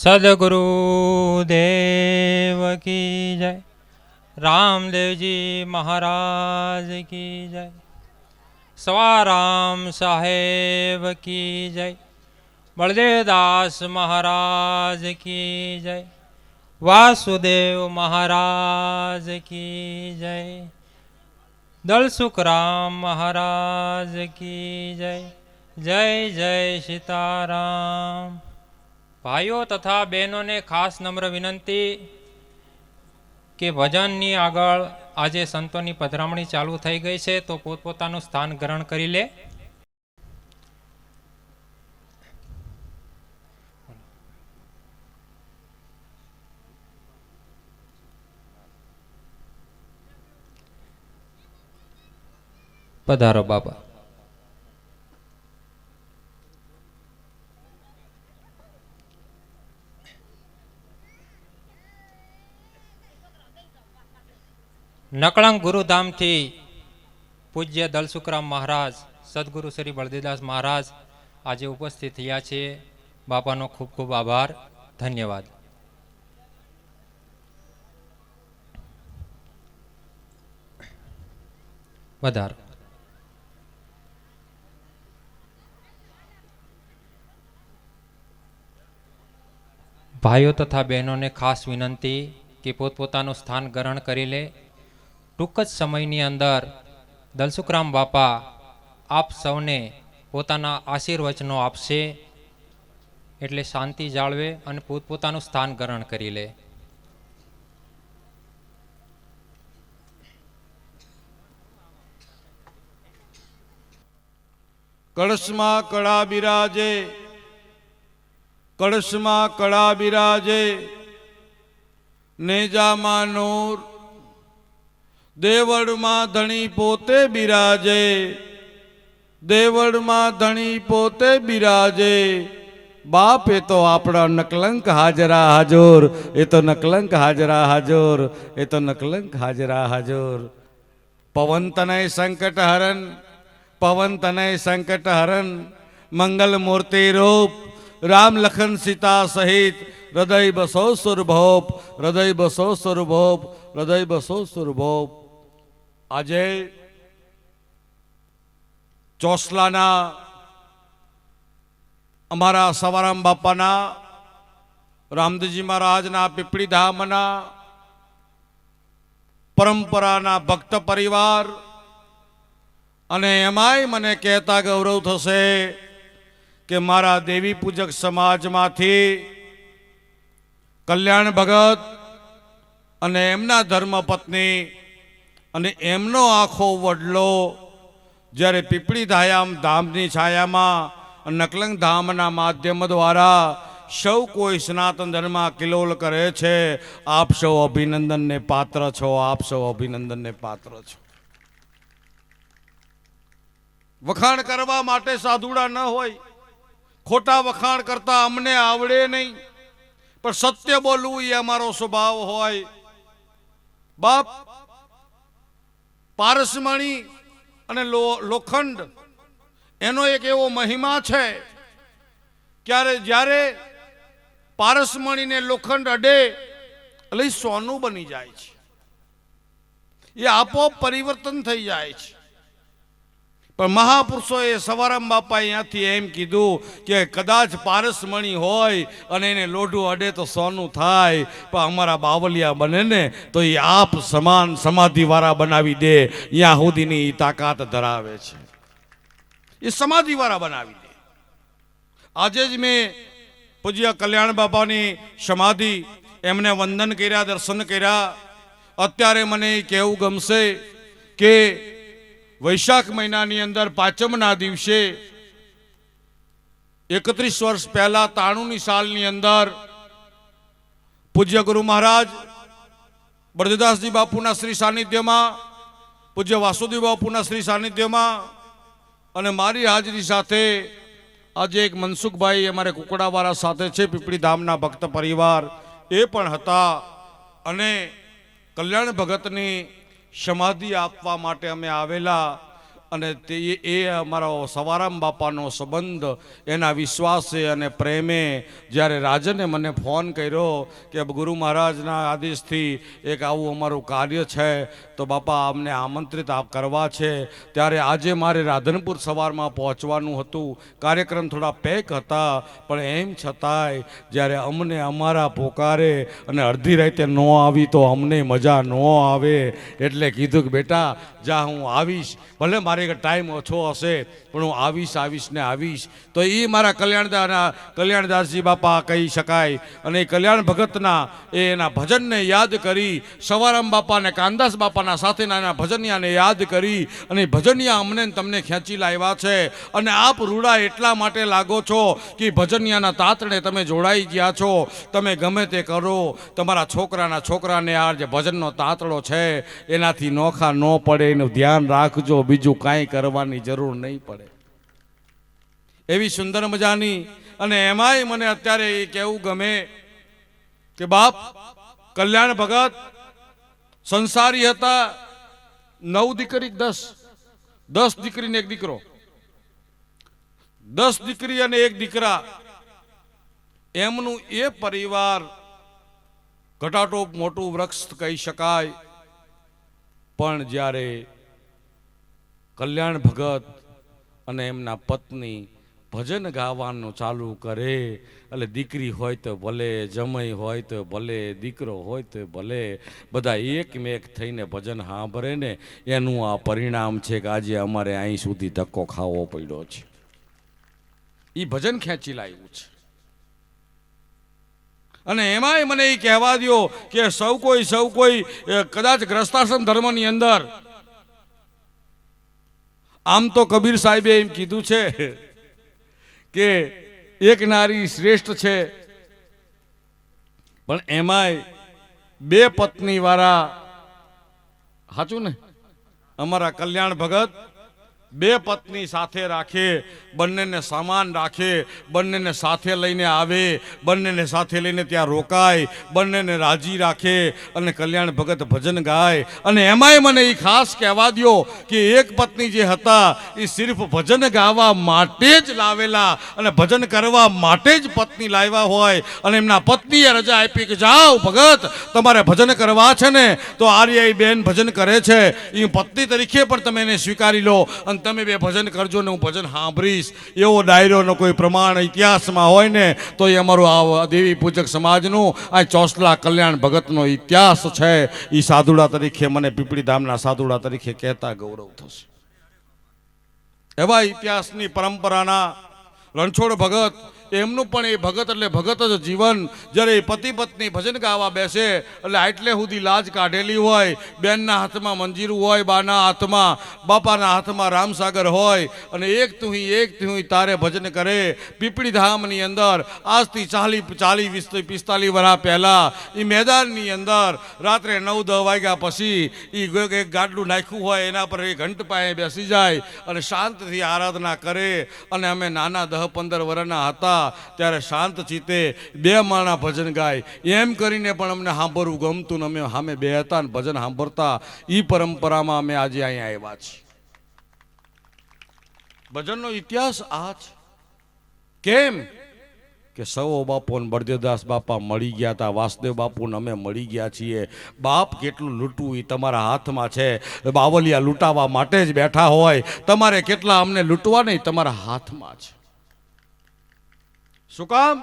सदगुरु देव की जय। रामदेव जी महाराज की जय। सवाराम साहेब की जय। बलदेवदास महाराज की जय। वासुदेव महाराज की जय। दलसुखराम महाराज की जय। जय जय सीताराम। भाइयों तथा बहनों ने खास नम्र विनंती કે ભજનની આગળ આજે સંતોની પધરામણી ચાલુ થઈ ગઈ છે, તો પોતપોતાનું સ્થાન ગ્રહણ કરી લે. પધારો બાબા. નકળંગ ગુરુધામથી પૂજ્ય દલસુખરામ મહારાજ, સદગુરુ શ્રી બળદેવદાસ મહારાજ આજે ઉપસ્થિત થયા છે. બાપાનો ખૂબ ખૂબ આભાર, ધન્યવાદ. વધારો. ભાઈઓ તથા બહેનોને ખાસ વિનંતી કે પોતપોતાનું સ્થાન ગ્રહણ કરી લે. ટૂંક જ સમયની અંદર દલસુખરામ બાપા આપ સૌને પોતાના આશીર્વચનો આપશે, એટલે શાંતિ જાળવે અને પોતપોતાનું સ્થાન ગ્રહણ કરી લે. કળશમાં કળા બિરાજે, કળશમાં કળા બિરાજે, નેજામાં નૂર, દેવળમાં ધણી પોતે બિરાજે, દેવળમાં ધણી પોતે બિરાજે. બાપ એ તો આપણા નકલંક હાજરા હાજર, એ તો નકલંક હાજરા હાજર, એ તો નકલંક હાજરા હાજર. પવન તનય સંકટ હરણ, પવન તનય સંકટ હરણ, મંગલ મૂર્તિ રૂપ, રામ લખન સીતા સહિત હૃદય બસો સુરભોપ, હૃદય બસો સુરભોપ, હૃદય બસો સુરભોપ. આજે ચોસલાના અમારા સવારામ બાપાના, રામદેવજી મહારાજના પીપળી ધામના પરંપરાના ભક્ત પરિવાર, અને એમાંય મને કહેતા ગૌરવ થશે કે મારા દેવી પૂજક સમાજમાંથી કલ્યાણ ભગત અને એમના ધર્મપત્ની અને એમનો આખો વડલો જ્યારે પીપળી ધામની છાયામાં નકલંગ ધામના માધ્યમ દ્વારા સૌ કોઈ સનાતન ધર્મ કિલોલ કરે છે. આપ સૌ અભિનંદનને પાત્ર છો, આપ સૌ અભિનંદનને પાત્ર છો. વખાણ કરવા માટે સાધુડા ન હોય, ખોટા વખાણ કરતા અમને આવડે નહીં, પણ સત્ય બોલવું એ અમારો સ્વભાવ હોય. બાપ પારસમણી અને લોખંડ એનો એક એવો મહિમા છે, જ્યારે પારસમણીને લોખંડ અડે એટલે સોનું બની જાય છે, એ આપોઆપ પરિવર્તન થઈ જાય છે. પણ મહાપુરુષોએ સવારામ બાપા અહીંયાથી એમ કીધું કે કદાચ પારસમણી હોય અને એને લોઢું અડે તો સોનું થાય, પણ અમારા બાવલિયા બને ને તો એ આપ સમાન સમાધિવાળા બનાવી દે, ત્યાં સુધીની તાકાત ધરાવે છે. એ સમાધિવાળા બનાવી દે. આજે જ મેં પૂજ્ય કલ્યાણ બાપાની સમાધિ, એમને વંદન કર્યા, દર્શન કર્યા. અત્યારે મને કહેવું ગમશે કે વૈશાખ મહિનાની અંદર પાંચમના દિવસે 31 વર્ષ પહેલા 93ની સાલની અંદર પૂજ્ય ગુરુ મહારાજ બળદેવદાસજી બાપુના શ્રી સાનિધ્યમાં, પૂજ્ય વાસુદેવ બાપુના શ્રી સાનિધ્યમાં અને મારી હાજરી સાથે આજે એક મનસુખભાઈ અમારે કુકડાવાળા સાથે છે, પીપળી ધામના ભક્ત પરિવાર, એ પણ હતા. અને કલ્યાણ ભગતની સમાધિ આપવા માટે અમે આવેલા. અને એ અમારો સવારામ બાપાનો સંબંધ એના વિશ્વાસે અને પ્રેમે જ્યારે રાજને મને ફોન કર્યો કે ગુરુ મહારાજના આદેશથી એક આવું અમારું કાર્ય છે તો બાપા અમને આમંત્રિત કરવા છે, ત્યારે આજે મારે રાધનપુર સવારમાં પહોંચવાનું હતું. કાર્યક્રમ થોડા પેક હતા, પણ એમ છતાંય જ્યારે અમને અમારા પોકારે અને અડધી રાતે ન આવી તો અમને મજા ન આવે, એટલે કીધું કે બેટા જા હું આવીશ, ભલે મારે ટાઈમ ઓછો હશે પણ હું આવીશ ને આવીશ. તો એ મારા કલ્યાણદાસજી બાપા કહી શકાય. અને કલ્યાણ ભગતના એના ભજનને યાદ કરી, સવારામ બાપા અને કાનદાસ બાપાના સાથેના એના ભજનિયાને યાદ કરી અને ભજનિયા અમને તમને ખેંચી લાવ્યા છે. અને આપ રૂડા એટલા માટે લાગો છો કે ભજનિયાના તાતણે તમે જોડાઈ ગયા છો. તમે ગમે તે કરો, તમારા છોકરાને આ જે ભજનનો તાતડો છે એનાથી નોખા ન પડે એનું ધ્યાન રાખજો, બીજું કાંઈ કરવાની જરૂર નહીં પડે. એવી સુંદર મજાની. અને એમાંય મને અત્યારે એ કહેવું ગમે કે બાપ કલ્યાણ ભગત સંસારી હતા, 9 દીકરી 10 દીકરીને એક દીકરો, 10 દીકરી અને એક દીકરા, એમનું એ પરિવાર ઘટાટોપ મોટું વૃક્ષ કહી શકાય. પણ જ્યારે કલ્યાણ ભગત અને એમના પત્ની ભજન ગાવાનું ચાલુ કરે, એટલે દીકરી હોય તો ભલે, જમાઈ હોય તો ભલે, દીકરો હોય તો ભલે, બધા એકમેક થઈને ભજન સાંભળે ને, એનું આ પરિણામ છે કે આજે અમારે અહીં સુધી ધક્કો ખાવો પડ્યો છે. એ ભજન ખેંચી લાવ્યું છે. અને એમાંય મને એ કહેવા દો કે સૌ કોઈ કદાચ ગ્રસ્તાશ્રમ ધર્મની અંદર, આમ તો કબીર સાહેબે એમ કીધું છે કે એક નારી શ્રેષ્ઠ છે, પણ એમાંય 2 પત્ની વાળા, સાચું ને? અમારા કલ્યાણ ભગત 2 પત્ની સાથે રાખે, બંનેને સામાન રાખે, બંનેને સાથે લઈને આવે, બંનેને સાથે લઈને ત્યાં રોકાય, બંનેને રાજી રાખે અને કલ્યાણ ભગત ભજન ગાય. અને એમાંય મને એ ખાસ કહેવા દો કે એક પત્ની જે હતા એ સિર્ફ ભજન ગાવા માટે જ લાવેલા અને ભજન કરવા માટે જ પત્ની લાવ્યા હોય, અને એમના પત્નીએ રજા આપી કે જાઓ ભગત તમારે ભજન કરવા છે ને, તો આર્યાઈ બેન ભજન કરે છે, એ પત્ની તરીકે પણ તમે એને સ્વીકારી લો અને તમે 2 ભજન કરજો ને હું ભજન સાંભળીશ. એવો ડાયરોનો કોઈ પ્રમાણ ઇતિહાસમાં હોય ને તો એ અમારું આ દેવી પૂજક સમાજનું આ ચોસલા કલ્યાણ ભગતનો ઇતિહાસ છે. એ સાધુડા તરીકે મને પીપળી ધામના સાધુડા તરીકે કહેતા ગૌરવ થશે. એવા ઇતિહાસની પરંપરાના રણછોડ ભગત, એમનું પણ એ ભગત એટલે ભગત જ જીવન. જ્યારે પતિ પત્ની ભજન ગાવા બેસે એટલે આટલે સુધી લાજ કાઢેલી હોય, બેનના હાથમાં મંજીરું હોય, બાના હાથમાં, બાપાના હાથમાં રામસાગર હોય, અને એક તું તારે ભજન કરે. પીપળી ધામની અંદર આજથી 40-45 વર્ષ પહેલા એ મેદાનની અંદર રાત્રે 9-10 વાગ્યા પછી એક ગાડલું નાખ્યું હોય, એના પર એ ઘંટ પાસે બેસી જાય અને શાંતથી આરાધના કરે. અને અમે નાના 10-15 વર્ષના હતા ત્યારે શાંત ચિત્તે 2 માળના ભજન ગાય, એમ કરીને પણ અમને સાંભળવું ગમતું ને અમે સામે બેહતા ને ભજન સાંભળતા. એ પરંપરામાં અમે આજે અહીંયા આવ્યા છીએ. ભજનનો ઇતિહાસ આ છે. કેમ કે સવો બાપુ ને બળદેવદાસ બાપા મળી ગયા હતા, વાસુદેવ બાપુ ને અમે મળી ગયા છીએ. બાપ કેટલું લૂંટવું એ તમારા હાથમાં છે. બાવલિયા લૂંટાવા માટે જ બેઠા હોય, તમારે કેટલા અમને લૂંટવા નહીં તમારા હાથમાં છે. શું કામ?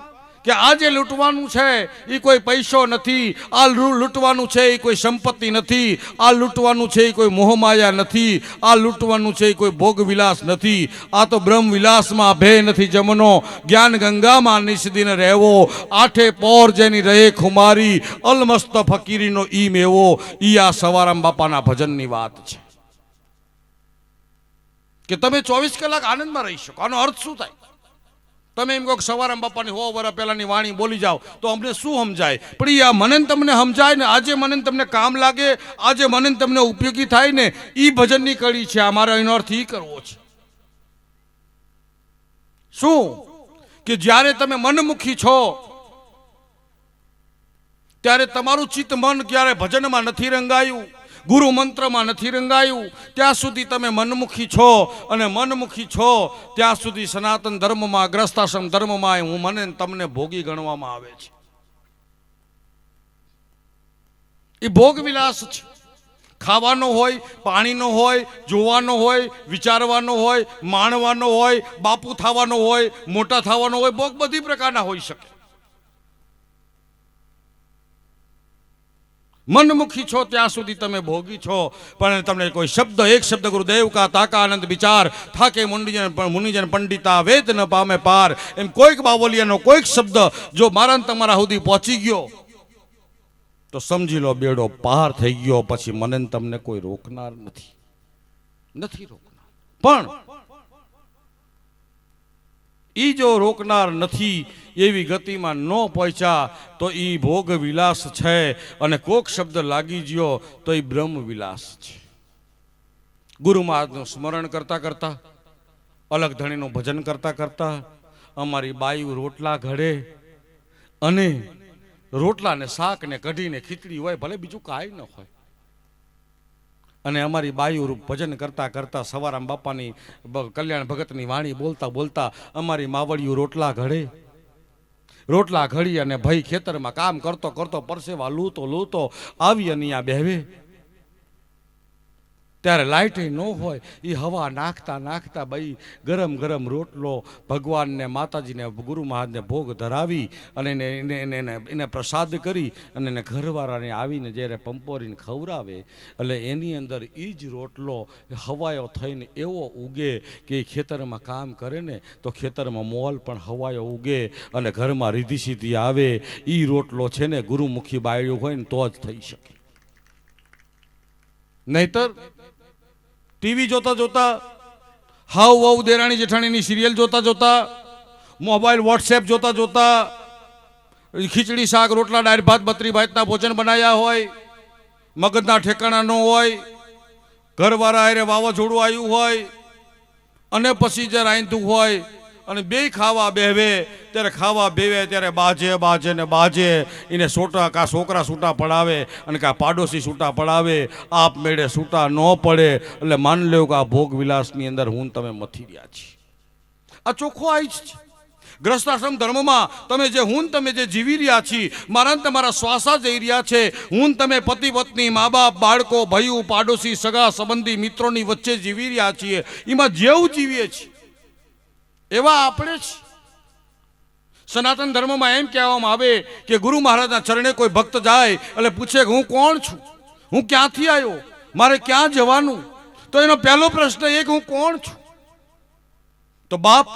કે આ જે લૂંટવાનું છે એ કોઈ પૈસો નથી, આ લૂંટવાનું છે એ કોઈ સંપત્તિ નથી, આ લૂંટવાનું છે એ કોઈ મોહમાયા નથી, આ લૂંટવાનું છે એ કોઈ ભોગ વિલાસ નથી. આ તો બ્રહ્મ વિલાસમાં ભય નથી જમનો, જ્ઞાન ગંગામાં નિષદિન રહેવો, 8 પોર જેની રહે ખુમારી, અલમસ્ત ફકીરીનો ઈ મેવો. ઈ આ સવારામ બાપાના ભજનની વાત છે કે તમે 24 કલાક આનંદમાં રહી શકો. આનો અર્થ શું થાય? તમે એમ કહો કે સવારામ બાપાની 100 વર્ષ પહેલાની વાણી બોલી જાઓ તો અમને શું સમજાય? પણ આ મને તમને સમજાય ને, આજે મને તમને કામ લાગે, આજે મને તમને ઉપયોગી થાય ને, એ ભજનની કડી છે. આ મારો એનો અર્થ એ કરવો છે. શું કે જ્યારે તમે મનમુખી છો ત્યારે તમારું ચિત્ત મન ક્યારે ભજનમાં નથી રંગાયું, ગુરુ મંત્રમાં નથી રંગાયું ત્યાં સુધી તમે મનમુખી છો, અને મનમુખી છો ત્યાં સુધી સનાતન ધર્મમાં, ગ્રસ્તાશ્રમ ધર્મમાં હું મને તમને ભોગી ગણવામાં આવે છે. એ ભોગ વિલાસ છે. ખાવાનો હોય, પાણીનો હોય, જોવાનો હોય, વિચારવાનો હોય, માણવાનો હોય, બાપુ થવાનો હોય, મોટા થવાનો હોય, ભોગ બધી પ્રકારના હોઈ શકે. મનમુખી છો ત્યાં સુધી તમે ભોગી છો, પણ તમને કોઈ શબ્દ, એક શબ્દ ગુરુદેવ કા તાકા આનંદ વિચાર થાકે મુનિજન પંડિતા વેદ ન પામે પાર, એમ કોઈક બાવલિયાનો કોઈક શબ્દ જો મારા તમારા સુધી પહોંચી ગયો તો સમજી લો બેડો પાર થઈ ગયો. પછી મને તમને કોઈ રોકનાર નથી રોકનાર. પણ ઈ જો રોકનાર નથી, એવી ગતિમાં ન પહોંચ્યા તો ઈ ભોગ વિલાસ છે, અને કોક શબ્દ લાગી ગયો તો ઈ બ્રહ્મ વિલાસ છે. ગુરુ મહારાજનું સ્મરણ કરતા કરતા, અલગ ધણીનું ભજન કરતા કરતા અમારી બાયુ રોટલા ઘડે, અને રોટલા ને શાક ને કઢી ને ખીચડી હોય, ભલે બીજું કાંઈ ન હોય, અને અમારી બાયુ ભજન કરતા કરતા સવારામ બાપાની કલ્યાણ ભગતની વાણી બોલતા બોલતા અમારી માવડિયું રોટલા ઘડે. રોટલા ઘડી અને ભાઈ ખેતરમાં કામ કરતો કરતો પરસેવા લૂતો આવી અને અહીંયા બેહવે. ત્યારે લાઇટ ન હોય, એ હવા નાખતા ભાઈ ગરમ ગરમ રોટલો ભગવાનને, માતાજીને, ગુરુ મહારાજને ભોગ ધરાવી અને એને પ્રસાદ કરી અને એને ઘરવાળાને આવીને જ્યારે પંપોરીને ખવડાવે, એટલે એની અંદર એ જ રોટલો હવાયો થઈને એવો ઉગે કે એ ખેતરમાં કામ કરે ને તો ખેતરમાં મોલ પણ હવાયો ઉગે અને ઘરમાં રીધી સીધી આવે. એ રોટલો છે ને ગુરુમુખી બાયડ્યું હોય ને તો જ થઈ શકે. નહીતર ટીવી જોતા જોતા, હાવ વહુ દેરાણી જેઠાણીની સિરિયલ જોતા જોતા, મોબાઈલ વોટ્સએપ જોતા જોતા, ખીચડી શાક રોટલા દાળ ભાત 32 ભાતના ભોજન બનાવ્યા હોય, મગજના ઠેકાણા ન હોય, ઘરવાળા હારે વાવાઝોડું આવ્યું હોય, અને પછી જ્યારે રાંધ્યું હોય અને બે ખાવા બેહવે, ત્યારે ખાવા બેવે ત્યારે બાજે ને બાજે એને કા છોકરા છૂટા પડાવે અને કા પાડોશી છૂટા પડાવે, આપ મેળે છૂટા ન પડે. એટલે માન લો કે આ ભોગ વિલાસની અંદર હું તમે મથી રહ્યા છીએ. આ ચોખ્ખો આઈ જ છે. ગ્રસ્તાશ્રમ ધર્મમાં તમે જે જીવી રહ્યા છીએ, મારા તમારા શ્વાસા જઈ રહ્યા છે. હું તમે પતિ પત્ની, મા બાપ, બાળકો, ભાઈઓ, પાડોશી, સગા સંબંધી, મિત્રોની વચ્ચે જીવી રહ્યા છીએ. એમાં જેવું જીવીએ છીએ એવા આપણે જ. સનાતન ધર્મમાં એમ કહેવામાં આવે કે ગુરુ મહારાજના ચરણે કોઈ ભક્ત જાય એટલે પૂછે કે હું કોણ છું, હું ક્યાંથી આવ્યો, મારે ક્યાં જવાનું, તો એનો પહેલો પ્રશ્ન એ કે હું કોણ છું. તો બાપ,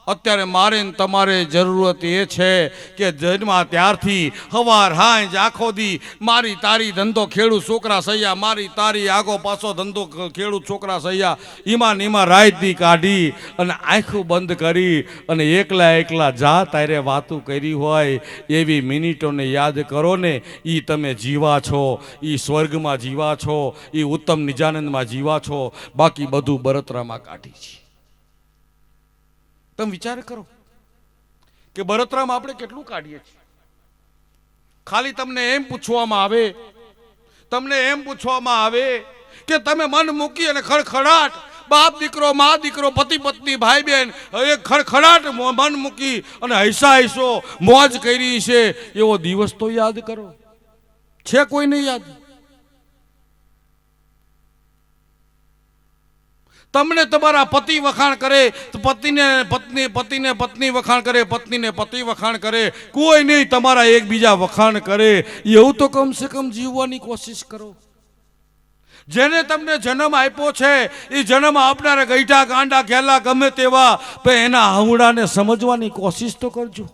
અત્યારે મારે ને તમારે જરૂરત એ છે કે જન્મા ત્યારથી હવાર હાંજ આખો દી મારી તારી ધંધો ખેડૂત છોકરા સૈયા, મારી તારી આગો પાછો ધંધો ખેડૂત છોકરા સૈયા, એમાં રાત દી કાઢી અને આંખું બંધ કરી અને એકલા જા તારે વાતું કરી હોય એવી મિનિટોને યાદ કરો ને. એ તમે જીવા છો, એ સ્વર્ગમાં જીવા છો, એ ઉત્તમ નિજાનંદમાં જીવા છો, બાકી બધું બળતરામાં કાઢી છે. તમે વિચાર કરો કે બળતરામાં આપણે કેટલું કાઢીએ છીએ. ખાલી તમને એમ પૂછવામાં આવે કે તમે મન મૂકી અને ખડખડાટ, બાપ દીકરો, મા દીકરો, પતિ પત્ની, ભાઈ બહેન, એક ખડખડાટ મન મૂકી અને હૈસો મોજ કરી છે એવો દિવસ તો યાદ કરો. છે કોઈ નહીં યાદ? તમને તમારા પતિ વખાણ કરે, પતિને પત્ની વખાણ કરે, પત્નીને પતિ વખાણ કરે, કોઈ નહીં તમારા એકબીજા વખાણ કરે. એવું તો કમસે કમ જીવવાની કોશિશ કરો. જેને તમને જન્મ આપ્યો છે એ જન્મ આપનારા ગઈઢા ગાંડા ઘેલા ગમે તેવા, પણ એના આવડાને સમજવાની કોશિશ તો કરજો.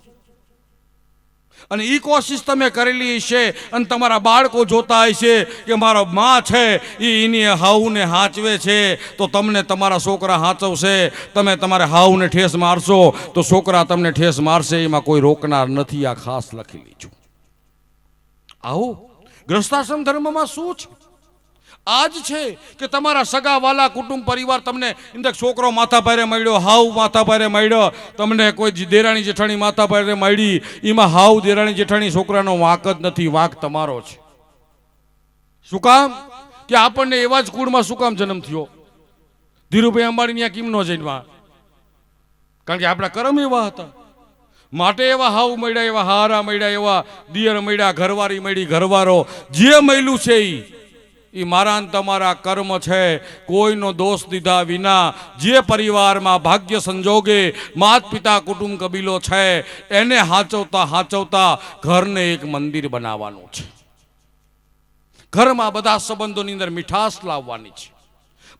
અને એ કોશિશ તમે કરેલી છે અને તમારા બાળકો જોતા હશે કે મારો માં છે એની હાઉને હાંચવે છે, તો તમને તમારા છોકરા હાંચવશે. તમે તમારે હાઉને ઠેસ મારશો તો છોકરા તમને ઠેસ મારશે. એમાં કોઈ રોકનાર નથી. આ ખાસ લખી લીધું. આવો ગ્રસ્તાશ્રમ ધર્મમાં શું છે? આજ છે કે તમારા સગા વાલા કુટુંબ પરિવાર, તમને ઇન્દક છોકરો માથા ભારે મળ્યો, હાવ માથા ભારે મળ્યો, તમને કોઈ દેરાણી જેઠાણી માથા ભારે મળી, એમાં હાવ દેરાણી જેઠાણી છોકરાનો વાંક જ નથી, વાંક તમારો છે. શું કામ? કે આપણને એવા જ કુળમાં શું કામ જન્મ થયો? ધીરુભાઈ અંબાણી ત્યાં કેમ ન જન્મા? કારણ કે આપણા કર્મ એવા હતા. માટે એવા હાવ મળ્યા, એવા હારા મળ્યા, એવા દિયર મળ્યા, ઘરવાળી મળી, ઘરવાળો જે મળ્યું છે એ મારા ને તમારા કર્મ છે. કોઈનો દોષ દીધા વિના જે પરિવારમાં ભાગ્ય સંજોગે માત પિતા કુટુંબ કબીલો છે એને હાચવતા ઘરને એક મંદિર બનાવવાનું છે. ઘરમાં બધા સંબંધોની અંદર મીઠાશ લાવવાની છે,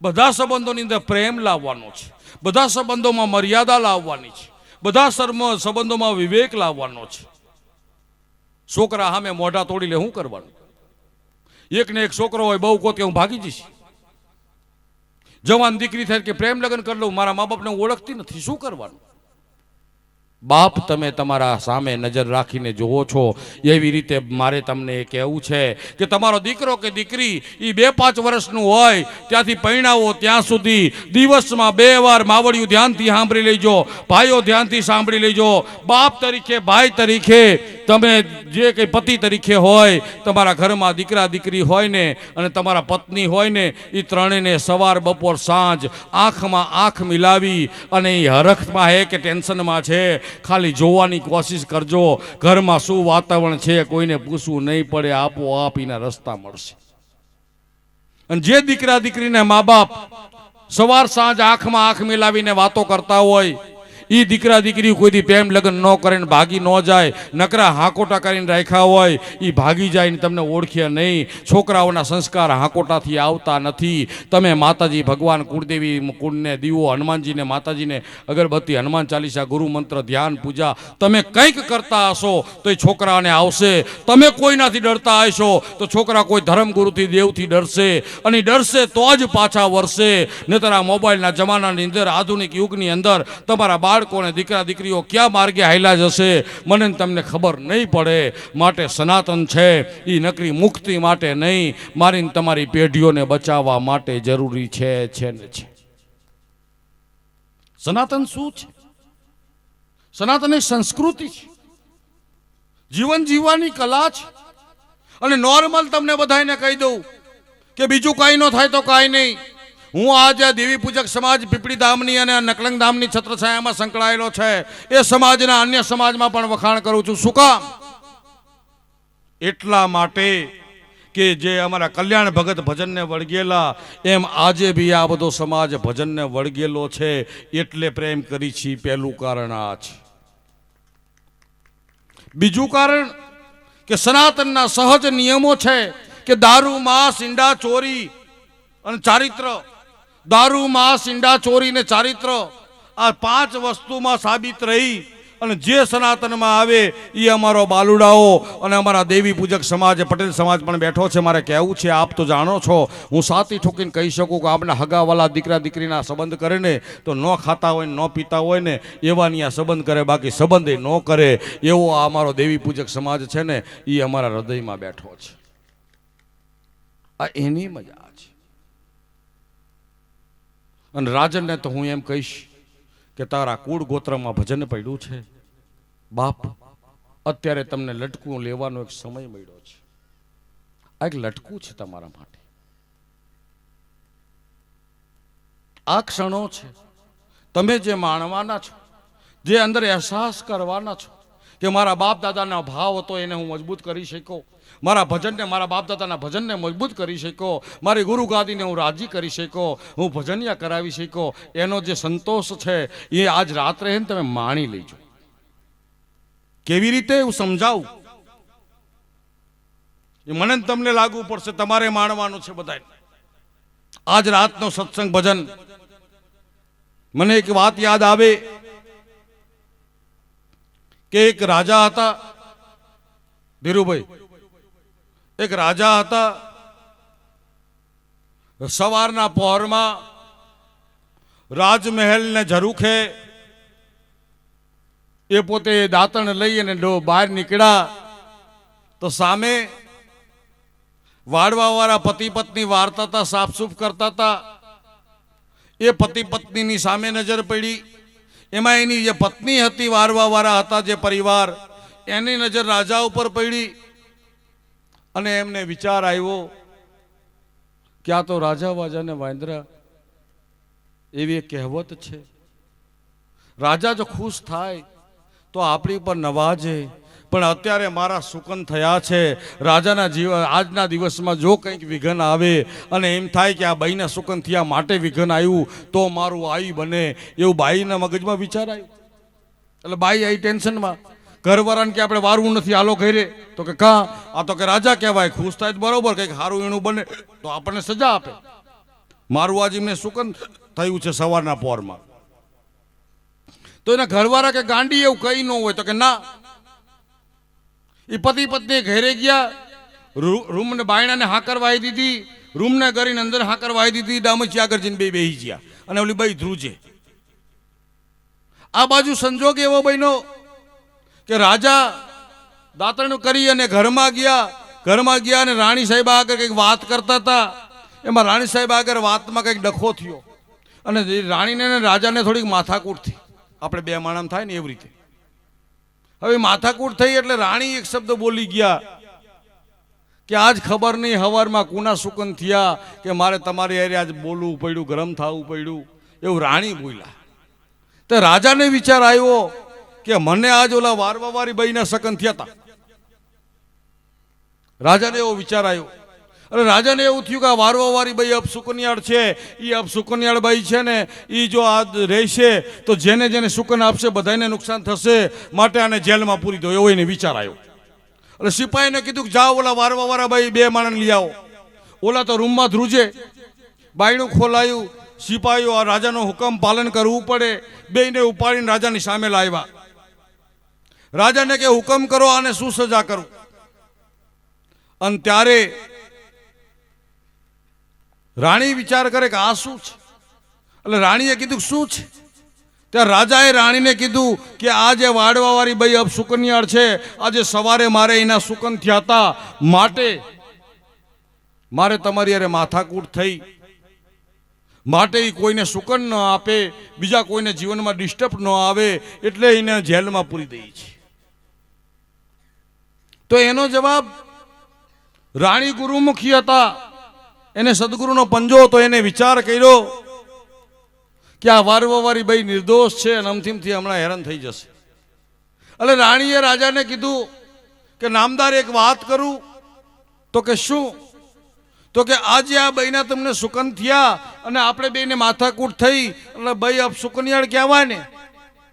બધા સંબંધોની અંદર પ્રેમ લાવવાનો છે, બધા સંબંધોમાં મર્યાદા લાવવાની છે, બધા સંબંધોમાં વિવેક લાવવાનો છે. છોકરા સામે મોઢા તોડી લે શું કરવાનું? એક ને એક છોકરો હોય બહુ કોત કે હું ભાગી જઈશ. જવાન દીકરી થાય કે પ્રેમ લગ્ન કરી લઉં, મારા મા બાપને ઓળખતી નથી, શું કરવાનું? બાપ તમે તમારા સામે નજર રાખીને જોવો છો. એવી રીતે મારે તમને કહેવું છે કે તમારો દીકરો કે દીકરી એ 2-5 વર્ષનું હોય ત્યાંથી પરણાવો ત્યાં સુધી દિવસમાં 2 વાર માવડિયું ધ્યાનથી સાંભળી લેજો, ભાઈઓ ધ્યાનથી સાંભળી લેજો. બાપ તરીકે, ભાઈ તરીકે, તમે જે કંઈ પતિ તરીકે હોય, તમારા ઘરમાં દીકરા દીકરી હોય ને અને તમારા પત્ની હોય ને, એ ત્રણેયને સવાર બપોર સાંજ આંખમાં આંખ મિલાવી અને એ હરખમાં હે કે ટેન્શનમાં છે ખાલી જોવાની કોશિશ કરજો. ઘરમાં શું વાતાવરણ છે કોઈને પૂછવું નહીં પડે, આપોઆપ એના રસ્તા મળશે. અને જે દીકરા દીકરીને મા બાપ સવાર સાંજ આંખમાં આંખ મિલાવીને વાતો કરતા હોય, એ દીકરા દીકરી કોઈથી પ્રેમ લગ્ન ન કરે ને ભાગી ન જાય, નકરા હાકોટા કરીને રાખ્યા હોય, એ ભાગી જાય ને તમને ઓળખે નહીં. છોકરાઓના સંસ્કાર હાકોટાથી આવતા નથી. તમે માતાજી ભગવાન કુળદેવી કુળને દીવો, હનુમાનજીને માતાજીને અગરબત્તી, હનુમાન ચાલીસા, ગુરુ મંત્ર, ધ્યાન, પૂજા તમે કંઈક કરતા હશો તો એ છોકરાને આવશે. તમે કોઈનાથી ડરતા હશો તો છોકરા કોઈ ધર્મગુરુથી, દેવથી ડરશે, અને ડરશે તો જ પાછા વરસે. નહીતર આ મોબાઈલના જમાનાની અંદર, આધુનિક યુગની અંદર તમારા બાળકોને, દીકરા દીકરીઓ ક્યાં માર્ગે હાલ્યા જશે મને તમને ખબર નહીં પડે. માટે સનાતન છે એ નકરી મુક્તિ માટે નહીં, મારી તમારી પેઢીઓને બચાવવા માટે જરૂરી છે ને છે. સનાતન શું છે? સનાતન એ સંસ્કૃતિ છે, જીવન જીવવાની કલા છે. અને નોર્મલ તમને બધાને કહી દઉં કે બીજું કાંઈ ન થાય તો કાંઈ નહીં. હું આજે દેવી પૂજક સમાજ પીપળી ધામની અને નકલંગ ધામની છત્રછાયામાં સંકળાયેલો છે, એ સમાજના અન્ય સમાજમાં પણ વખાણ કરું છું. શું કામ? એટલા માટે કે જે અમારા કલ્યાણ ભગત ભજનને વળગેલા, એમ આજે બી આ બધો સમાજ ભજનને વળગેલો છે. એટલે પ્રેમ કરી છે. પહેલું કારણ આ છે. બીજું કારણ કે સનાતનના સહજ નિયમો છે કે દારૂ, માંસ, ઈંડા, ચોરી અને ચારિત્ર. દારૂ, માંસ, ઈંડા, ચોરી ને ચારિત્ર, આ 5 વસ્તુમાં સાબિત રહી અને જે સનાતનમાં આવે એ અમારો બાલુડાઓ અને અમારા દેવી પૂજક સમાજ, પટેલ સમાજ પણ બેઠો છે. મારે કહેવું છે, આપ તો જાણો છો, હું સાતી ઠોકીને કહી શકું કે આપણા હગાવાલા દીકરા દીકરીના સંબંધ કરે ને તો ન ખાતા હોય, ન પીતા હોય ને એવાની આ સંબંધ કરે, બાકી સંબંધ ન કરે. એવો આ અમારો દેવી પૂજક સમાજ છે ને, એ અમારા હૃદયમાં બેઠો છે. આ એની મજા છે. અને રાજનને તો હું એમ કહીશ કે તારા કુળ ગોત્રમાં ભજન પડ્યું છે બાપ, અત્યારે તમને લટકું લેવાનો એક સમય મળ્યો છે. આ એક લટકું છે તમારા માટે. આ ક્ષણો છે, તમે જે માણવાના છો, જે અંદર અહેસાસ કરવાના છો કે મારા બાપ દાદાના ભાવ હતો એને હું મજબૂત કરી શક્યો, મારા ભજનને, મારા બાપ દાદાના ભજનને મજબૂત કરી શક્યો, મારી ગુરુ ગાદીને હું રાજી કરી શક્યો, હું ભજનિયા કરાવી શક્યો. એનો જે સંતોષ છે એ આજ રાત્રે તમે માણી લેજો. કેવી રીતે હું સમજાવું એ મને તમને લાગુ પડશે, તમારે માણવાનું છે બધાય. આજ રાતનો સત્સંગ ભજન, મને એક વાત યાદ આવે કે એક રાજા હતા, ધીરુભાઈ, એક રાજા હતા. સવારના પહોરમાં રાજમહેલને ઝરૂખે એ પોતે દાંતણ લઈ અને બહાર નીકળ્યા તો સામે વાડવાવાળા પતિ પત્ની વારતા હતા, સાફસૂફ કરતા હતા. એ પતિ પત્નીની સામે નજર પડી. એમાં એની જે પત્ની હતી, વારવાવાળા હતા જે પરિવાર, એની નજર રાજા ઉપર પડી. અને એમને વિચાર આવ્યો કે આ તો રાજા વાજાને વાંદરા, એવી એક કહેવત છે. રાજા જો ખુશ થાય તો આપણી ઉપર નવાજે, પણ અત્યારે મારા સુકન થયા છે. રાજાના જીવન આજના દિવસમાં જો કંઈક વિઘન આવે અને એમ થાય કે આ બાઈના સુકન થયા માટે વિઘન આવ્યું તો મારું આઈ બને, એવું બાઈના મગજમાં વિચાર આવ્યો. એટલે બાઈ આવી ટેન્શનમાં, ઘરવાળાને કે આપણે વારવું નથી, હાલો ઘરે. તો કે કા? આ તો કે રાજા કહેવાય, ખુશ થાય તો બરોબર, કંઈક સારું એનું બને તો આપણને સજા આપે. મારું આજે એમને સુકન થયું છે સવારના પોરમાં. તો એના ઘરવાળા કે ગાંડી એવું કઈ ન હોય. તો કે ના, એ પતિ પત્ની ઘરે ગયા, રૂમને બાયણાને હાકર વાઈ દીધી, રૂમને કરીને અંદર હાકર વાઈ દીધી, ડામચી આગળ જઈને બે બેહી ગયા અને ઓલી બાઈ ધ્રુજે. આ બાજુ સંજોગ એવો બન્યો કે રાજા દાંતરણું કરી અને ઘરમાં ગયા અને રાણી સાહેબ આગળ કંઈક વાત કરતા હતા. એમાં રાણી સાહેબ આગળ વાતમાં કંઈક ડખો થયો અને રાણીને અને રાજાને થોડીક માથાકૂટ થઈ. આપણે બે માણસ થાય ને એવી રીતે. હવે માથાકૂટ થઈ એટલે રાણી એક શબ્દ બોલી ગયા કે આજ ખબર નહીં હવારમાં કુના સુકન થયા કે મારે તમારી હારે આજ બોલવું પડ્યું, ગરમ થવું પડ્યું, એવું રાણી બોલ્યા. તો રાજાને વિચાર આવ્યો કે મને આજ ઓલા વારવાવારી બાઈના સકન થયા હતા. રાજાને એવો વિચાર આવ્યો. અને રાજાને એવું થયું કે આ વારવાવારી બાઈ અપસુકનિયાળ છે, એ અપસુકનિયાળ બાઈ છે ને એ જો આ રહેશે તો જેને જેને સુકન આપશે બધાને નુકસાન થશે, માટે આને જેલમાં પૂરી દો, એવો એને વિચાર આવ્યો. એટલે સિપાહીને કીધું કે જાઓ ઓલા વારવાવાળા બાઈ બે માણસ લઈ આવો. ઓલા તો રૂમમાં ધ્રુજે, બાયણું ખોલાયું, સિપાહીઓ આ રાજાનો હુકમ પાલન કરવું પડે, બેયને ઉપાડીને રાજાની સામે લાવ્યા. રાજાને કે હુકમ કરો, આને શું સજા કરું? અને ત્યારે રાણી વિચાર કરે કે આ શું છે. એટલે રાણીએ કીધું શું છે? ત્યારે રાજાએ રાણીને કીધું કે આ જે વાડવાવાળી બાઈ અપસુકનિયાળ છે, આજે સવારે મારે એના સુકન થયા હતા, માટે મારે તમારી હારે માથાકૂટ થઈ, માટે એ કોઈને સુકન ન આપે, બીજા કોઈને જીવનમાં ડિસ્ટર્બ ન આવે, એટલે એને જેલમાં પૂરી દઈ છે. તો એનો જવાબ, રાણી ગુરુમુખી હતા, એને સદગુરુનો પંજો હતો, એને વિચાર કર્યો કે આ વારવાવાળી બાઈ નિર્દોષ છે અને અમથીમથી હમણાં હેરાન થઈ જશે. એટલે રાણીએ રાજાને કીધું કે નામદાર એક વાત કરું. તો કે શું? તો કે આજે આ બાઈના તમને સુકન થયા અને આપણે બેને માથાકૂટ થઈ એટલે બાઈ આપ સુકનિયાળ કહેવાય ને?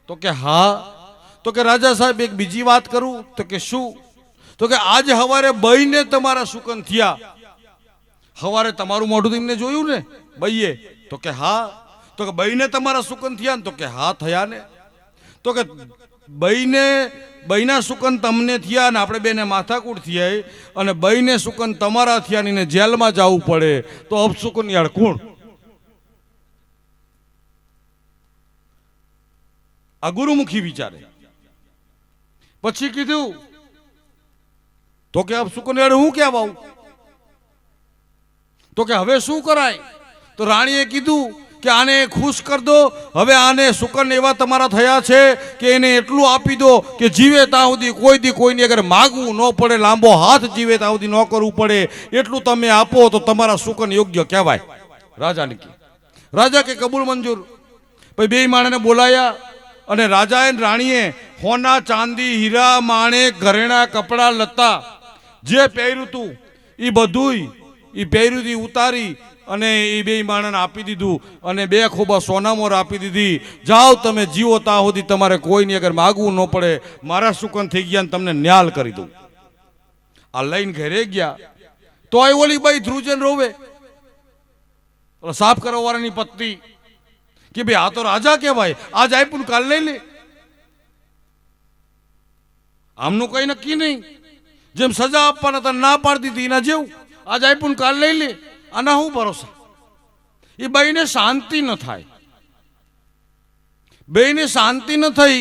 તો કે હા. તો કે રાજા સાહેબ એક બીજી વાત કરું. તો કે શું? તો કે આજે સવારે બાઈને તમારા સુકન થયા, સવારે તમારું મોઢું તેમને જોયું ને બાઈએ? તો કે હા. તો કે બાઈને તમારા સુકન થયા ને? તો કે હા થયા ને. તો કે બાઈના સુકન તમને થયા ને આપણે બેને માથાકૂટ થયા અને બાઈને સુકન તમારા થયા ને જેલમાં જવું પડે, તો અપસુકનિયાળ કોણ? આ ગુરુમુખી વિચારે. પછી કીધું તો કે અપસુકનિયાળ હું ક્યાં આવું? તો કે હવે શું કરાય? તો રાણીએ કીધું કે આને ખુશ કર દો. હવે આને સુકન એવા તમારા થયા છે કે એને એટલું આપી દો કે જીવે ત્યાં સુધી કોઈ દી કોઈની અગર માગવું ન પડે, લાંબો હાથ જીવે ત્યાં સુધી ન કરવું પડે, એટલું તમે આપો તો તમારા સુકન યોગ્ય કહેવાય. રાજાને કે રાજા કે કબૂલ મંજૂર. પછી બે માણસને બોલાયા અને રાજાએ રાણીએ હોના, ચાંદી, હીરા, માણેક, ઘરેણા, કપડા, લત્તા જે પહેર્યું હતું એ બધુંય એ પહેર્યું ઉતારી અને એ બે માણસને આપી દીધું અને બે ખોબા સોનામોર આપી દીધી. જાઓ તમે જીવો ત્યાં સુધી તમારે કોઈની અગર માગવું ન પડે, મારા સુકન થઈ ગયા ને તમને ન્યાલ કરી દઉં. આ લઈને ઘરે ગયા તો આ ઓલી બાઈ ધ્રુજન રોવે. સાફ કરવા વાળાની પત્ની કે ભાઈ આ તો રાજા કહેવાય, આજ આપ્યું કાલ લઈ લે. આમનું કઈ નક્કી નહીં. જેમ સજા આપવાના હતા ના પાડી દીધી એના જેવું, આજ આપ્યું કાલ લઈ લે. આના શું ભરોસા? એ બેયને શાંતિ ન થાય. બેયને શાંતિ ન થઈ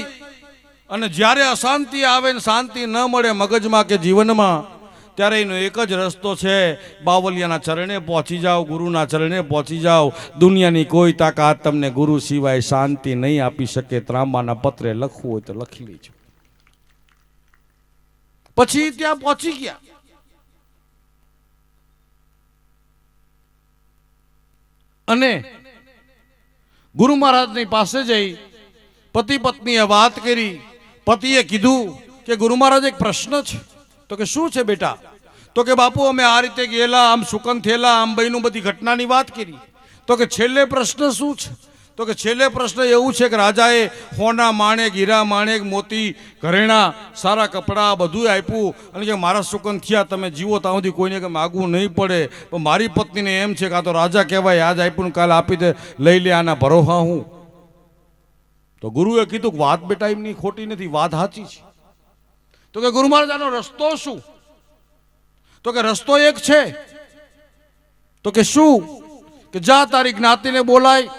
અને જ્યારે અશાંતિ આવે ને શાંતિ ન મળે મગજમાં કે જીવનમાં, ત્યારે એનો એક જ રસ્તો છે, બાવલિયાના ચરણે પહોંચી જાઓ, ગુરુના ચરણે પહોંચી જાઓ. દુનિયાની કોઈ તાકાત તમને ગુરુ સિવાય શાંતિ નહીં આપી શકે. ત્રાંબાના પત્રે લખવું હોય તો લખી લેજો. પછી ત્યાં પહોંચી ગયા. અને ગુરુ મહારાજની પાસે જઈ પતિ પત્નીએ વાત કરી. પતિએ કીધું કે ગુરુ મહારાજ એક પ્રશ્ન છે. તો કે શું છે બેટા? તો કે બાપુ અમે આ રીતે ગયેલા, આમ સુકન થયેલા, આમ બહેનું બધી ઘટનાની વાત કરી. તો કે છેલ્લે પ્રશ્ન શું છે? તો કે છેલ્લે પ્રશ્ન એવું છે કે રાજાએ હોના માણેક, હીરા માણેક, મોતી, ઘરેણા, સારા કપડાં બધું આપ્યું અને કે મારા સુકન થયા, તમે જીવો ત્યાં સુધી કોઈને કે માગવું નહીં પડે. પણ મારી પત્નીને એમ છે કે આ તો રાજા કહેવાય, આજ આપ્યું ને કાલે આપી દે, લઈ લે, આના ભરોહા હું. તો ગુરુએ કીધું કે વાત બેટા એમની ખોટી નથી, વાત સાચી છે. તો કે ગુરુ મહારાજ આનો રસ્તો શું? તો કે રસ્તો એક છે. તો કે શું? કે જા તારી જ્ઞાતિને બોલાય,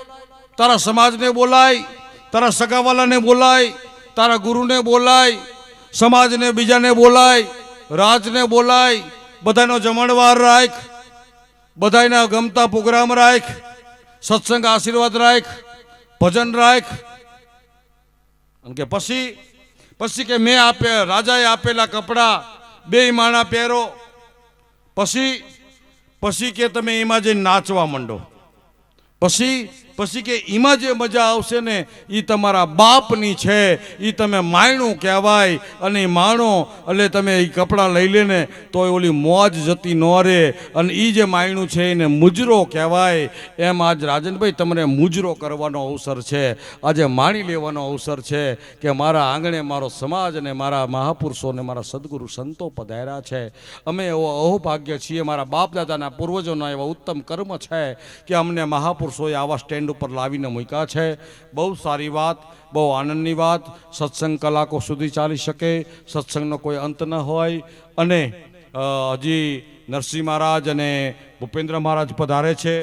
તારા સમાજને બોલાય, તારા સગાવાલાને બોલાય, તારા ગુરુને બોલાય, સમાજને બીજાને બોલાય, રાજને બોલાય, બધાનો જમણવાર રાખ, બધાના ગમતા પ્રોગ્રામ રાખ, સત્સંગ આશીર્વાદ રાખ, ભજન રાખ. અને કે પછી કે મેં રાજાએ આપેલા કપડા બે માણા પહેરો. પછી કે તમે એમાં જઈને નાચવા માંડો. પછી કે એમાં જે મજા આવશે ને એ તમારા બાપની છે, એ તમે માયણું કહેવાય. અને માણો એટલે તમે એ કપડાં લઈ લે ને તો ઓલી મોજ જતી ન રહે, અને એ જે માયણું છે એને મુજરો કહેવાય. એમ આજ રાજનભાઈ તમને મુજરો કરવાનો અવસર છે, આજે માણી લેવાનો અવસર છે કે મારા આંગણે મારો સમાજ અને મારા મહાપુરુષો અને મારા સદગુરુ સંતો પધાર્યા છે. અમે એવો અહોભાગ્ય છીએ, મારા બાપ દાદાના પૂર્વજોના એવા ઉત્તમ કર્મ છે કે અમને મહાપુરુષોએ આવા સ્ટેન્ડ ઉપર લાવીને મૂક્યા છે. બહુ સારી વાત, બહુ આનંદની વાત. સત્સંગ કલાકો સુધી ચાલી શકે, સત્સંગનો કોઈ અંત ન હોય. અને હજી નરસિંહ મહારાજ અને ભૂપેન્દ્ર મહારાજ પધારે છે.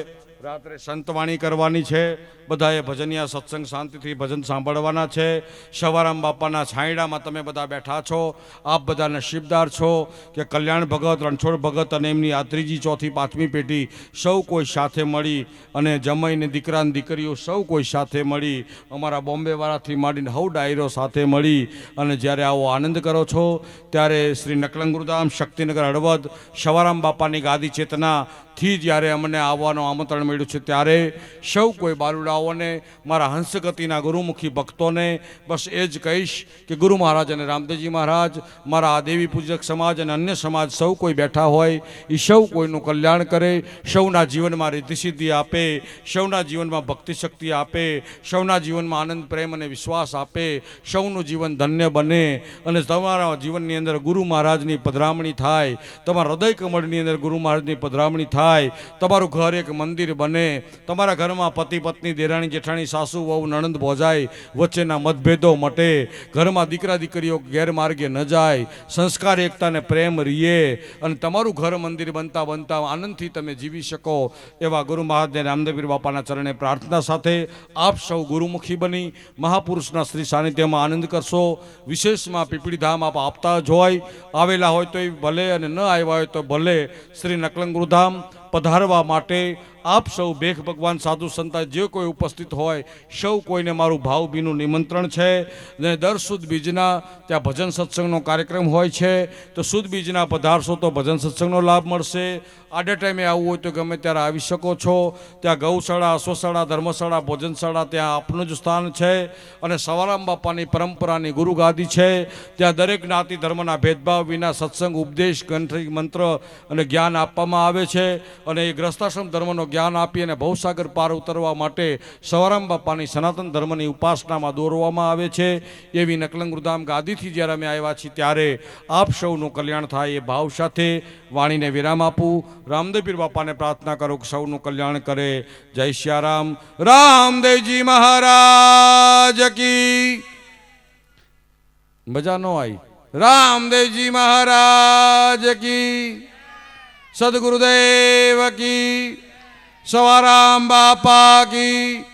રાત્રે સંતવાણી કરવાની છે. બધાએ ભજનિયા સત્સંગ શાંતિથી ભજન સાંભળવાના છે. સવારામ બાપાના છાંયડામાં તમે બધા બેઠા છો. આપ બધા નસીબદાર છો કે કલ્યાણ ભગત, રણછોડ ભગત અને એમની આ ત્રીજી, ચોથી, પાંચમી પેઢી સૌ કોઈ સાથે મળી અને જમાઈને દીકરા ને દીકરીઓ સૌ કોઈ સાથે મળી, અમારા બોમ્બેવાળાથી માંડીને હવ ડાયરો સાથે મળી અને જ્યારે આવો આનંદ કરો છો ત્યારે શ્રી નકલંગુરધામ, શક્તિનગર, હળવદ, સવારામ બાપાની ગાદી ચેતનાથી જ્યારે અમને આવવાનું આમંત્રણ મળ્યું છે ત્યારે સૌ કોઈ બાલુડાઓને, મારા હંસગતિના ગુરુમુખી ભક્તોને બસ એ જ કહીશ કે ગુરુ મહારાજ અને રામદેવજી મહારાજ, મારા દેવી પૂજક સમાજ અને અન્ય સમાજ સૌ કોઈ બેઠા હોય એ સૌ કોઈનું કલ્યાણ કરે, સૌના જીવનમાં રિદ્ધિ સિદ્ધિ આપે, સૌના જીવનમાં ભક્તિ શક્તિ આપે, સૌના જીવનમાં આનંદ, પ્રેમ અને વિશ્વાસ આપે, સૌનું જીવન ધન્ય બને અને તમારા જીવનની અંદર ગુરુ મહારાજની પધરામણી થાય, તમારા હૃદય કમળની અંદર ગુરુ મહારાજની પધરામણી થાય, તમારું ઘર એક મંદિર બને, તમારા ઘરમાં પતિ પત્ની, દેરાણી જેઠાણી, સાસુ વહુ, નણંદ ભોજાઈ વચ્ચેના મતભેદો મટે, ઘરમાં દીકરા દીકરીઓ ગેરમાર્ગે ન જાય, સંસ્કાર, એકતા અને પ્રેમ રીએ અને તમારું ઘર મંદિર બનતા બનતા આનંદથી તમે જીવી શકો એવા ગુરુ મહારાજ રામદેવપીર બાપાના ચરણે પ્રાર્થના સાથે આપ સૌ ગુરુમુખી બની મહાપુરુષના શ્રી સાનિધ્યમાં આનંદ કરશો. વિશેષમાં પીપળીધામ આપ આપતા જ હોય, આવેલા હોય તો ભલે અને ન આવ્યા હોય તો ભલે, શ્રી નકલંગુરધામ પધારવા માટે આપ સૌ ભેખ ભગવાન, સાધુ સંતા જે કોઈ ઉપસ્થિત હોય સૌ કોઈને મારું ભાવભીનું નિમંત્રણ છે. અને દર સુદ બીજના ત્યાં ભજન સત્સંગનો કાર્યક્રમ હોય છે, તો સુદ બીજના પધારશો તો ભજન સત્સંગનો લાભ મળશે. આડે ટાઈમે આવવું હોય તો ગમે ત્યારે આવી શકો છો. ત્યાં ગૌશાળા, અશ્વશાળા, ધર્મશાળા, ભોજનશાળા ત્યાં આપનું જ સ્થાન છે. અને સવારામ બાપાની પરંપરાની ગુરુ ગાદી છે. ત્યાં દરેક જ્ઞાતિ ધર્મના ભેદભાવ વિના સત્સંગ, ઉપદેશ, ગંઠી, મંત્ર અને જ્ઞાન આપવામાં આવે છે. અને એ ગ્રસ્તાશ્રમ ધર્મનો જ્ઞાન આપી અને ભવસાગર પાર ઉતરવા માટે સવારામ બાપાની સનાતન ધર્મની ઉપાસનામાં દોરવામાં આવે છે. એવી નકલંગુરધામ ગાદીથી જ્યારે અમે આવ્યા છીએ ત્યારે આપ સૌનું કલ્યાણ થાય એ ભાવ સાથે વાણીને વિરામ આપું. રામદેવપીર બાપાને પ્રાર્થના કરું કે સૌનું કલ્યાણ કરે. જય સિયારામ. રામદેવજી મહારાજ કી મજા ન આવી. રામદેવજી મહારાજ કી, સદગુરુદેવ કી, સવારામ બાપા કી,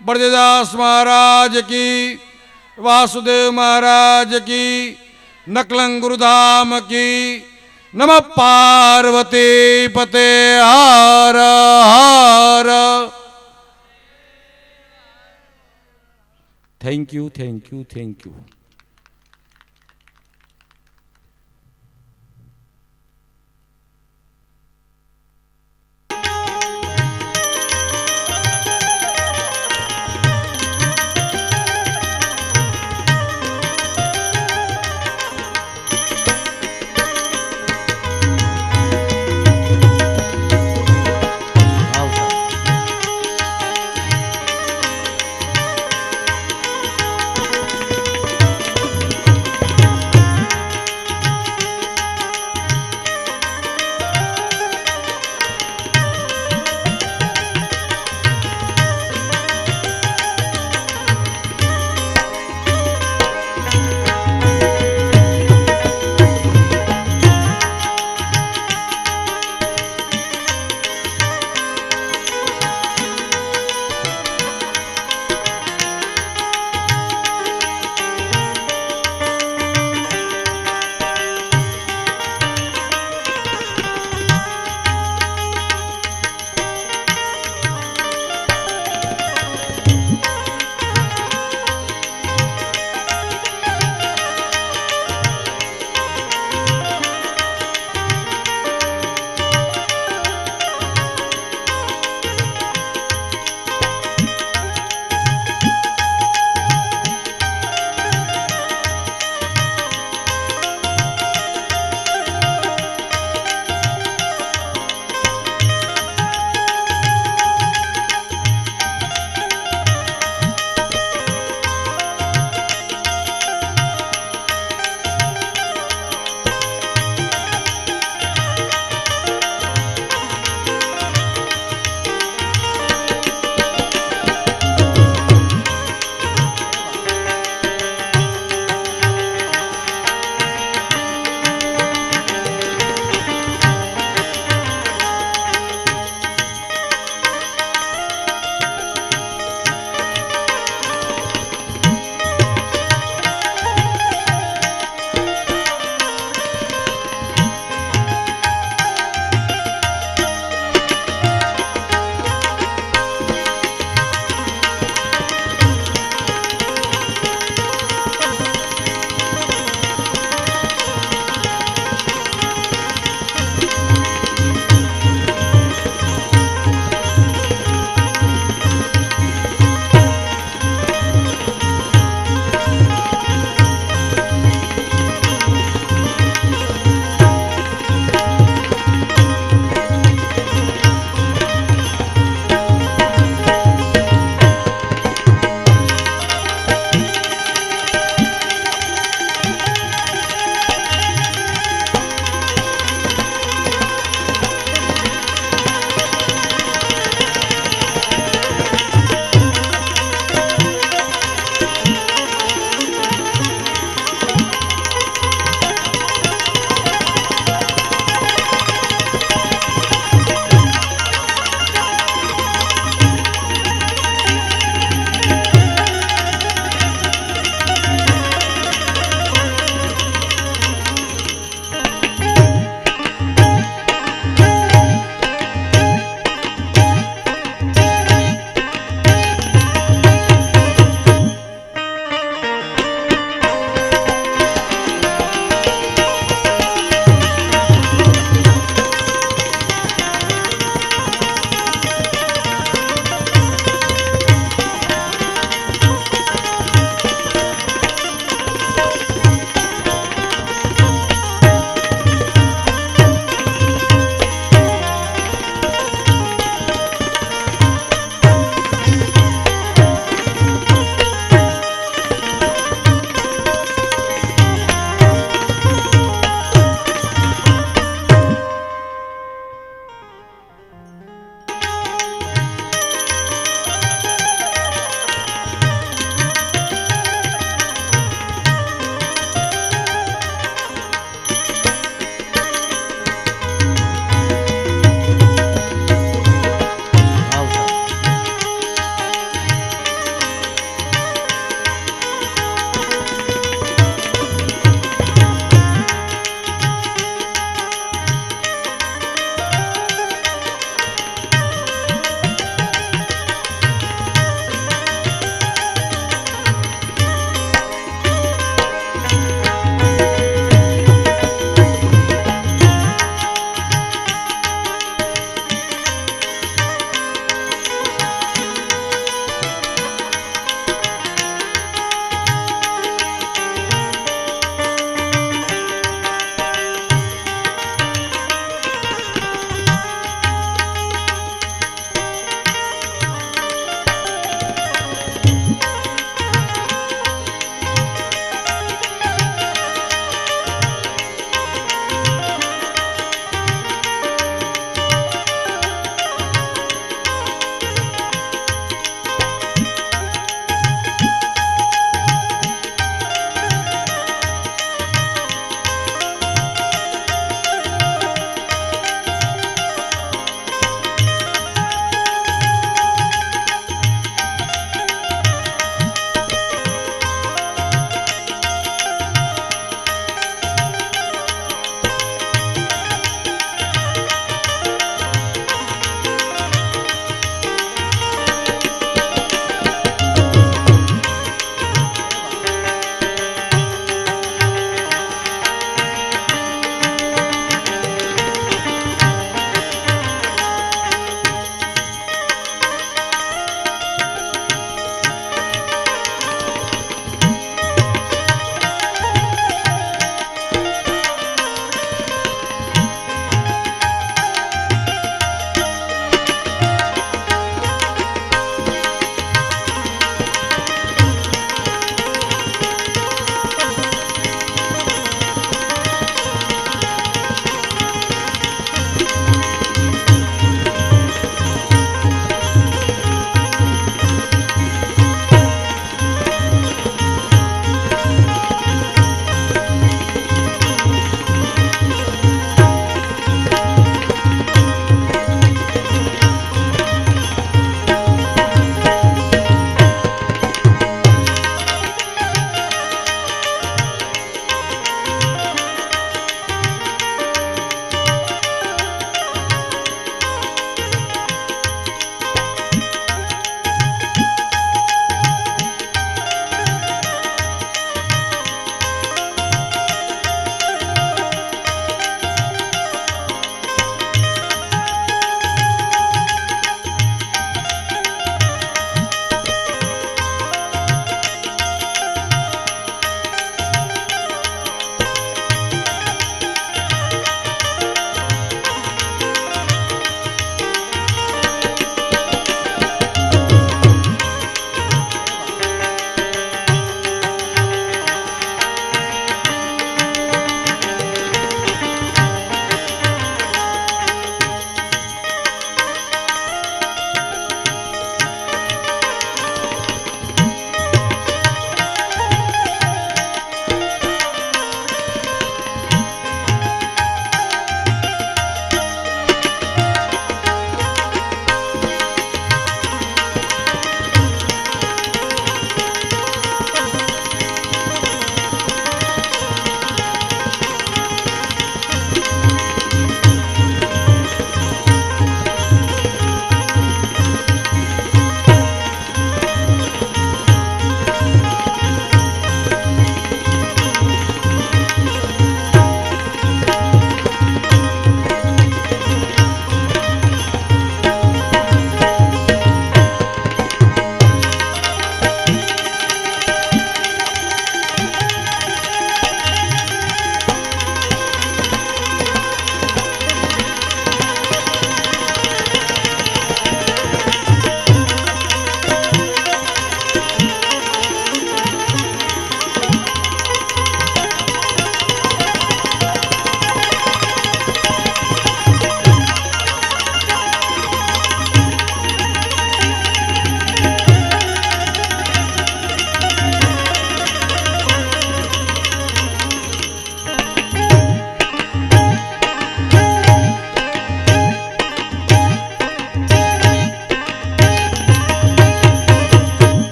બળદેવદાસ મહારાજ કી, વાસુદેવ મહારાજ કી, નકલંગુરધામ કી. નમઃ પાર્વતી પતે. Har Har. Thank you, thank you, thank you.